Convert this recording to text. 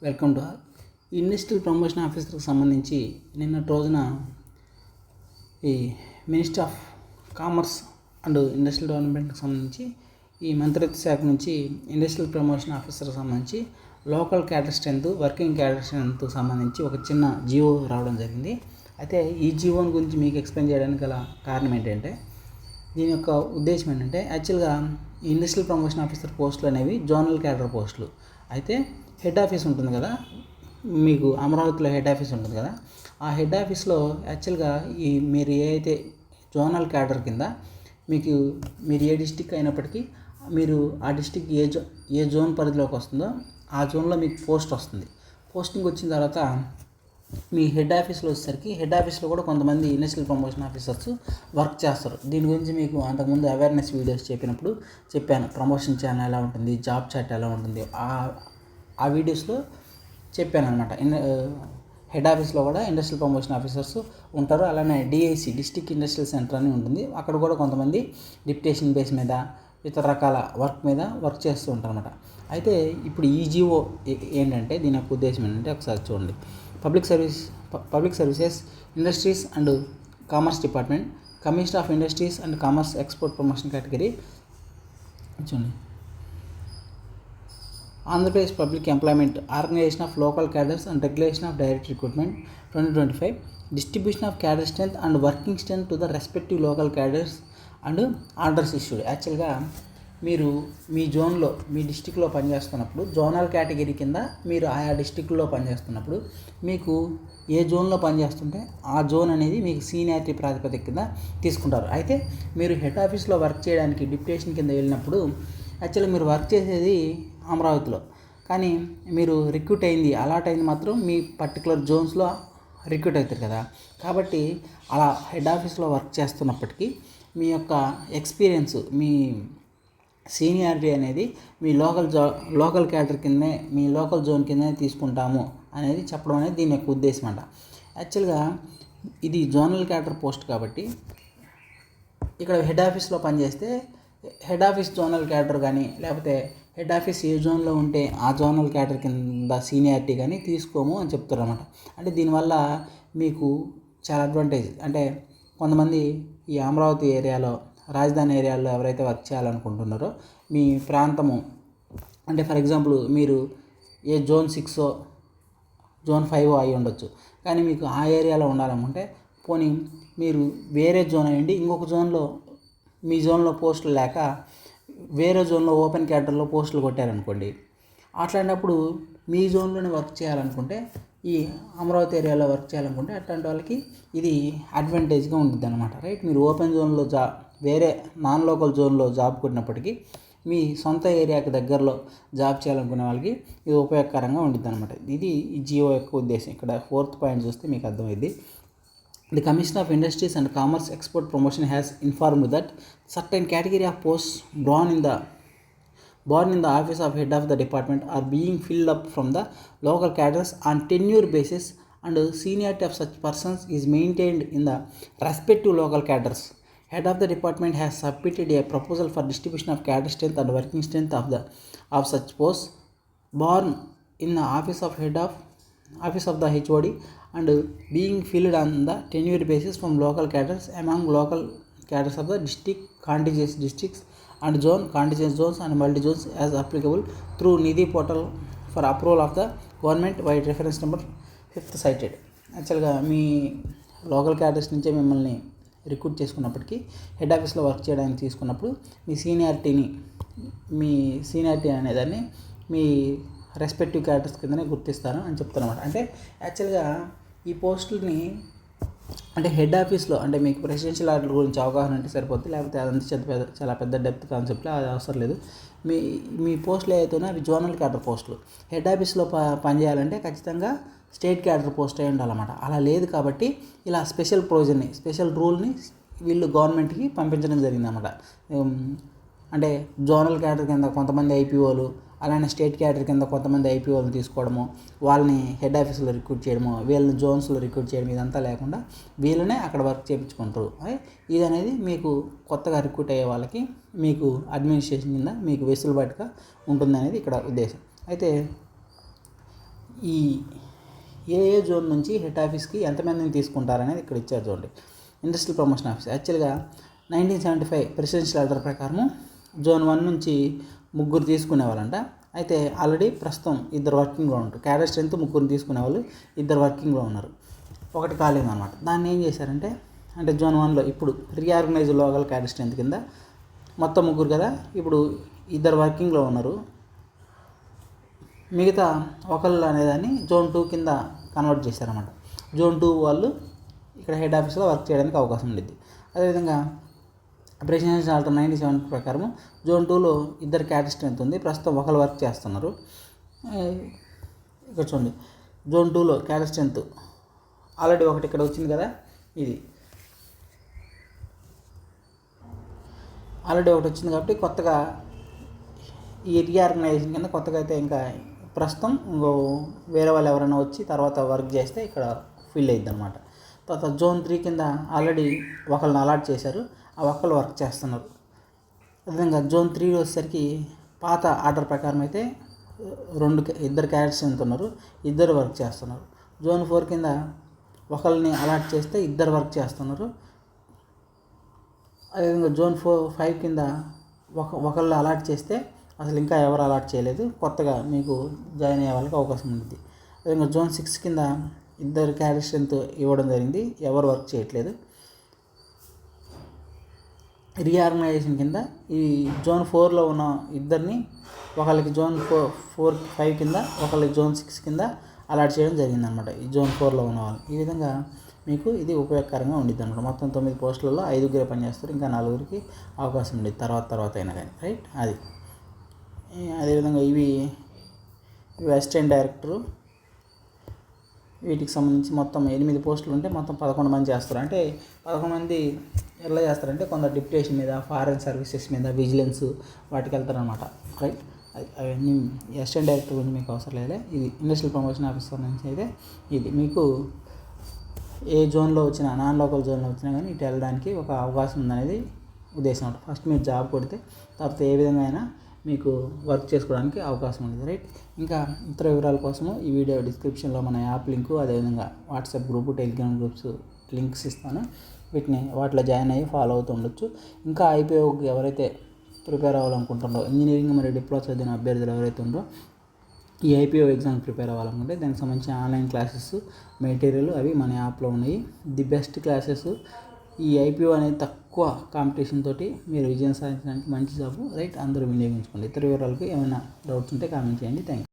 Welcome to all. Industrial promotion ఆఫీసర్కి సంబంధించి నిన్నటి రోజున ఈ ministry of commerce and industrial డెవలప్మెంట్కి సంబంధించి ఈ మంత్రిత్వ శాఖ నుంచి ఇండస్ట్రియల్ ప్రమోషన్ ఆఫీసర్కి సంబంధించి local cadre strength, working cadre స్ట్రెంత్కి సంబంధించి ఒక చిన్న జియో రావడం జరిగింది. అయితే ఈ జియోని గురించి మీకు ఎక్స్ప్లెయిన్ చేయడానికి గల కారణం ఏంటంటే, దీని యొక్క ఉద్దేశం ఏంటంటే, యాక్చువల్గా ఇండస్ట్రియల్ ప్రమోషన్ ఆఫీసర్ పోస్టులు అనేవి జోనల్ క్యాడర్ పోస్టులు. అయితే హెడ్ ఆఫీస్ ఉంటుంది కదా, మీకు అమరావతిలో హెడ్ ఆఫీస్ ఉంటుంది కదా, ఆ హెడ్ ఆఫీస్లో యాక్చువల్గా మీరు ఏదైతే జోనల్ క్యాడర్ కింద మీరు ఏ డిస్టిక్ అయినప్పటికీ మీరు ఆ డిస్టిక్ ఏ జోన్ పరిధిలోకి వస్తుందో ఆ జోన్లో మీకు పోస్ట్ వస్తుంది. పోస్టింగ్ వచ్చిన తర్వాత మీ హెడ్ ఆఫీస్లో వచ్చేసరికి హెడ్ ఆఫీస్లో కూడా కొంతమంది ఇండస్ట్రియల్ ప్రమోషన్ ఆఫీసర్స్ వర్క్ చేస్తారు. దీని గురించి మీకు అంతకుముందు అవేర్నెస్ వీడియోస్ చెప్పాను. ప్రమోషన్ ఛానల్ ఎలా ఉంటుంది, జాబ్ చాట్ ఎలా ఉంటుంది, ఆ వీడియోస్లో చెప్పాను అనమాట. హెడ్ ఆఫీస్లో కూడా ఇండస్ట్రియల్ ప్రమోషన్ ఆఫీసర్స్ ఉంటారు. అలానే డిఐసి, డిస్ట్రిక్ట్ ఇండస్ట్రియల్ సెంటర్ అని ఉంటుంది. అక్కడ కూడా కొంతమంది డిప్యుటేషన్ బేస్ మీద ఇతర రకాల వర్క్ చేస్తూ ఉంటారు అనమాట. అయితే ఇప్పుడు ఈ జీవో ఏంటంటే, దీని యొక్క ఉద్దేశం ఏంటంటే ఒకసారి చూడండి. Public services, industries and commerce department, commissioner of industries and commerce export promotion category చూడండి. Andhra Pradesh public employment, organisation of local cadres and regulation of direct recruitment 2025, distribution of cadre strength and working strength to the respective local cadres and orders issued. యాక్చువల్గా మీరు మీ జోన్లో, మీ డిస్టిక్లో పనిచేస్తున్నప్పుడు, zonal category కింద మీరు ఆయా డిస్టిక్లో పనిచేస్తున్నప్పుడు మీకు ఏ జోన్లో పనిచేస్తుంటే ఆ జోన్ అనేది మీకు సీనియారిటీ ప్రాతిపదిక కింద తీసుకుంటారు. అయితే మీరు హెడ్ ఆఫీస్లో వర్క్ చేయడానికి డిప్యుటేషన్ కింద వెళ్ళినప్పుడు యాక్చువల్గా మీరు వర్క్ చేసేది అమరావతిలో, కానీ మీరు రిక్రూట్ అయింది, అలాట్ అయింది మాత్రం మీ పర్టికులర్ జోన్స్లో రిక్రూట్ అవుతారు కదా. కాబట్టి అలా హెడ్ ఆఫీస్లో వర్క్ చేస్తున్నప్పటికీ మీ యొక్క ఎక్స్పీరియన్స్, మీ సీనియారిటీ అనేది మీ లోకల్ క్యాడర్ కిందే, మీ లోకల్ జోన్ కిందనే తీసుకుంటాము అనేది చెప్పడం అనేది దీని యొక్క ఉద్దేశం అంట. యాక్చువల్గా ఇది జోనల్ క్యాడర్ పోస్ట్ కాబట్టి ఇక్కడ హెడ్ ఆఫీస్లో పనిచేస్తే హెడ్ ఆఫీస్ జోనల్ క్యాడర్ కానీ, లేకపోతే హెడ్ ఆఫీస్ ఏ జోన్లో ఉంటే ఆ జోనల్ క్యాడర్ కింద సీనియారిటీ కానీ తీసుకోము అని చెప్తారు అన్నమాట. అంటే దీనివల్ల మీకు చాలా అడ్వాంటేజ్. అంటే కొంతమంది ఈ అమరావతి ఏరియాలో, రాజధాని ఏరియాలో ఎవరైతే వర్క్ చేయాలనుకుంటున్నారో మీ ప్రాంతము, అంటే ఫర్ ఎగ్జాంపుల్ మీరు ఏ జోన్ 6 జోన్ 5 అయి ఉండొచ్చు, కానీ మీకు ఆ ఏరియాలో ఉండాలనుకుంటే పోనీ మీరు వేరే జోన్ అయ్యండి, ఇంకొక జోన్లో మీ జోన్లో పోస్టులు లేక వేరే జోన్లో ఓపెన్ క్యాడర్లో పోస్టులు కొట్టారనుకోండి, అట్లాంటప్పుడు మీ జోన్లోనే వర్క్ చేయాలనుకుంటే, ఈ అమరావతి ఏరియాలో వర్క్ చేయాలనుకుంటే అట్లాంటి వాళ్ళకి ఇది అడ్వాంటేజ్గా ఉంటుంది అనమాట. రైట్, మీరు ఓపెన్ జోన్లో వేరే నాన్ లోకల్ జోన్లో జాబ్ కొట్టినప్పటికీ మీ సొంత ఏరియాకి దగ్గరలో జాబ్ చేయాలనుకునే వాళ్ళకి ఇది ఉపయోగకరంగా ఉంటుంది అనమాట. ఇది ఈ జియో యొక్క ఉద్దేశం. ఇక్కడ 4th పాయింట్ చూస్తే మీకు అర్థమైంది. The Commission of Industries and Commerce Export Promotion has informed that certain category of posts born in the office of head of the department are being filled up from the local cadres on tenure basis, and seniority of such persons is maintained in the respective local cadres. Head of the department has submitted a proposal for distribution of cadre strength and working strength of such posts born in the office of the HOD and being filled on the tenure basis from local cadres among local cadres of the districts and contingent zones and multi zones as applicable through Nidhi portal for approval of the government by reference number 5th cited. యాక్చువల్గా మీ local cadres నుంచే మిమ్మల్ని recruit చేసుకున్నప్పటికీ head ఆఫీస్లో work చేయడానికి తీసుకున్నప్పుడు మీ seniority అనేదాన్ని మీ respective cadres కిందనే గుర్తిస్తాను అని చెప్తారన్నమాట. అంటే యాక్చువల్గా ఈ పోస్టులని, అంటే హెడ్ ఆఫీస్లో, అంటే మీకు ప్రెసిడెన్షియల్ ఆర్డర్ గురించి అవగాహన అంటే సరిపోతుంది, లేకపోతే అదంతా చాలా పెద్ద డెప్త్ కాన్సెప్ట్లో అది అవసరం లేదు. మీ పోస్టులు ఏదైతేనో అవి జోనల్ క్యాడర్ పోస్టులు. హెడ్ ఆఫీస్లో పనిచేయాలంటే ఖచ్చితంగా స్టేట్ క్యాడర్ పోస్ట్ అయి ఉండాలన్నమాట. అలా లేదు కాబట్టి ఇలా స్పెషల్ రూల్ని వీళ్ళు గవర్నమెంట్కి పంపించడం జరిగిందన్నమాట. అంటే జోనల్ క్యాడర్ కింద కొంతమంది ఐపీఓలు, అలానే స్టేట్ క్యాడర్ కింద కొంతమంది ఐపీఓలను తీసుకోవడము, వాళ్ళని హెడ్ ఆఫీస్లో రిక్రూట్ చేయడము, వీళ్ళని జోన్స్లో రిక్రూట్ చేయడం, ఇదంతా లేకుండా వీళ్ళనే అక్కడ వర్క్ చేయించుకుంటారు. ఇది అనేది మీకు కొత్తగా రిక్రూట్ అయ్యే వాళ్ళకి మీకు అడ్మినిస్ట్రేషన్ కింద మీకు వెసులుబాటుగా ఉంటుంది అనేది ఇక్కడ ఉద్దేశం. అయితే ఈ ఏ జోన్ నుంచి హెడ్ ఆఫీస్కి ఎంతమందిని తీసుకుంటారనేది ఇక్కడ ఇచ్చారు చూడండి. ఇండస్ట్రియల్ ప్రమోషన్ ఆఫీస్ యాక్చువల్గా 1975 ప్రెసిడెన్షియల్ ఆర్డర్ ప్రకారం జోన్ 1 నుంచి 3 తీసుకునేవాళ్ళంట. అయితే ఆల్రెడీ ప్రస్తుతం 2 వర్కింగ్లో ఉంటారు. క్యాడర్ స్ట్రెంత్ 3 తీసుకునేవాళ్ళు, 2 వర్కింగ్లో ఉన్నారు, 1 ఖాళీ అనమాట. దాన్ని ఏం చేశారంటే అంటే జోన్ 1లో ఇప్పుడు రీఆర్గనైజ్ లోకల్ క్యాడర్ స్ట్రెంత్ కింద మొత్తం 3 కదా, ఇప్పుడు 2 వర్కింగ్లో ఉన్నారు, మిగతా ఒకళ్ళు అనేదాన్ని జోన్ 2 కింద కన్వర్ట్ చేశారన్నమాట. జోన్ 2 వాళ్ళు ఇక్కడ హెడ్ ఆఫీస్లో వర్క్ చేయడానికి అవకాశం ఉండేది. అదేవిధంగా ప్రెసిడెన్షియల్ ఆర్డర్ 97 ప్రకారం జోన్ 2లో 2 క్యాడర్ స్ట్రెంత్ ఉంది, ప్రస్తుతం ఒకళ్ళు వర్క్ చేస్తున్నారు. ఇక్కడ చూడండి, జోన్ 2లో క్యాడర్ స్ట్రెంత్ ఆల్రెడీ ఒకటి ఇక్కడ వచ్చింది కదా, ఇది ఆల్రెడీ ఒకటి వచ్చింది కాబట్టి కొత్తగా ఈ రీఆర్గనైజేషన్ కింద కొత్తగా అయితే ఇంకా ప్రస్తుతం ఇంకో వేరే వాళ్ళు ఎవరైనా వచ్చి తర్వాత వర్క్ చేస్తే ఇక్కడ ఫిల్ అయ్యిద్ది అనమాట. తర్వాత జోన్ 3 కింద ఆల్రెడీ ఒకళ్ళని అలాట్ చేశారు, ఆ ఒక్కళ్ళు వర్క్ చేస్తున్నారు. అదేవిధంగా జోన్ 3 వచ్చేసరికి పాత ఆర్డర్ ప్రకారం అయితే 2 క్యాడర్స్ ఎంత ఉన్నారు, 2 వర్క్ చేస్తున్నారు. జోన్ 4 కింద ఒకళ్ళని అలాట్ చేస్తే 2 వర్క్ చేస్తున్నారు. అదేవిధంగా జోన్ 5 కింద ఒకళ్ళు అలాట్ చేస్తే అసలు ఇంకా ఎవరు అలాట్ చేయలేదు, కొత్తగా మీకు జాయిన్ అయ్యే వాళ్ళకి అవకాశం ఉంటుంది. అదేవిధంగా జోన్ 6 కింద 2 క్యాడర్ స్ట్రెంత్ ఇవ్వడం జరిగింది, ఎవరు వర్క్ చేయట్లేదు. రీఆర్గనైజేషన్ కింద ఈ జోన్ 4లో ఉన్న 2ని ఒకళ్ళకి జోన్ 5 కింద, ఒకళ్ళకి జోన్ 6 కింద అలాట్ చేయడం జరిగిందనమాట, ఈ జోన్ 4లో ఉన్న వాళ్ళు. ఈ విధంగా మీకు ఇది ఉపయోగకరంగా ఉండిద్ది అనమాట. మొత్తం 9 పోస్టులలో 5 పనిచేస్తారు, ఇంకా 4 అవకాశం ఉండేది తర్వాత అయినా కానీ, రైట్. అది అదేవిధంగా ఇవి అసిస్టెంట్ డైరెక్టరు, వీటికి సంబంధించి మొత్తం 8 పోస్టులు ఉంటే మొత్తం 11 మంది చేస్తారు. అంటే 11 మంది ఎలా చేస్తారంటే కొందరు డిప్యుటేషన్ మీద, ఫారెన్ సర్వీసెస్ మీద, విజిలెన్స్ వాటికి వెళ్తారనమాట, రైట్. అవన్నీ అసిస్టెంట్ డైరెక్టర్ గురించి మీకు అవసరం లేదే. ఇది ఇండస్ట్రియల్ ప్రమోషన్ ఆఫీసర్ నుంచి అయితే ఇది మీకు ఏ జోన్లో వచ్చినా, నాన్ లోకల్ జోన్లో వచ్చినా కానీ ఇటు వెళ్ళడానికి ఒక అవకాశం ఉందనేది ఉద్దేశం. ఫస్ట్ మీరు జాబ్ కొడితే తర్వాత ఏ విధంగా అయినా మీకు వర్క్ చేసుకోవడానికి అవకాశం ఉంది, రైట్. ఇంకా ఇతర వివరాల కోసము ఈ వీడియో డిస్క్రిప్షన్లో మన యాప్ లింకు, అదేవిధంగా WhatsApp group, Telegram groups links ఇస్తాను. వాటిలో జాయిన్ అయ్యి ఫాలో అవుతూ ఉండొచ్చు. ఇంకా ఐపీఓకి ఎవరైతే ప్రిపేర్ అవ్వాలనుకుంటున్నారో, ఇంజనీరింగ్ మరియు డిప్లొమా చదివిన అభ్యర్థులు ఎవరైతే ఉన్నారో ఈ ఐపీఓ ఎగ్జామ్ ప్రిపేర్ అవ్వాలనుకుంటే దానికి సంబంధించిన ఆన్లైన్ క్లాసెస్ మెటీరియల్ అవి మన యాప్లో ఉన్నాయి. The best classes. ఈ ఐపీఓ అనేది తక్కువ కాంపిటీషన్ తోటి మీరు విజయం సాధించడానికి మంచి జాబ్, రైట్. అందరూ వినియోగించుకోండి. ఇతర వివరాలకు ఏమైనా డౌట్స్ ఉంటే కామెంట్ చేయండి. Thank you.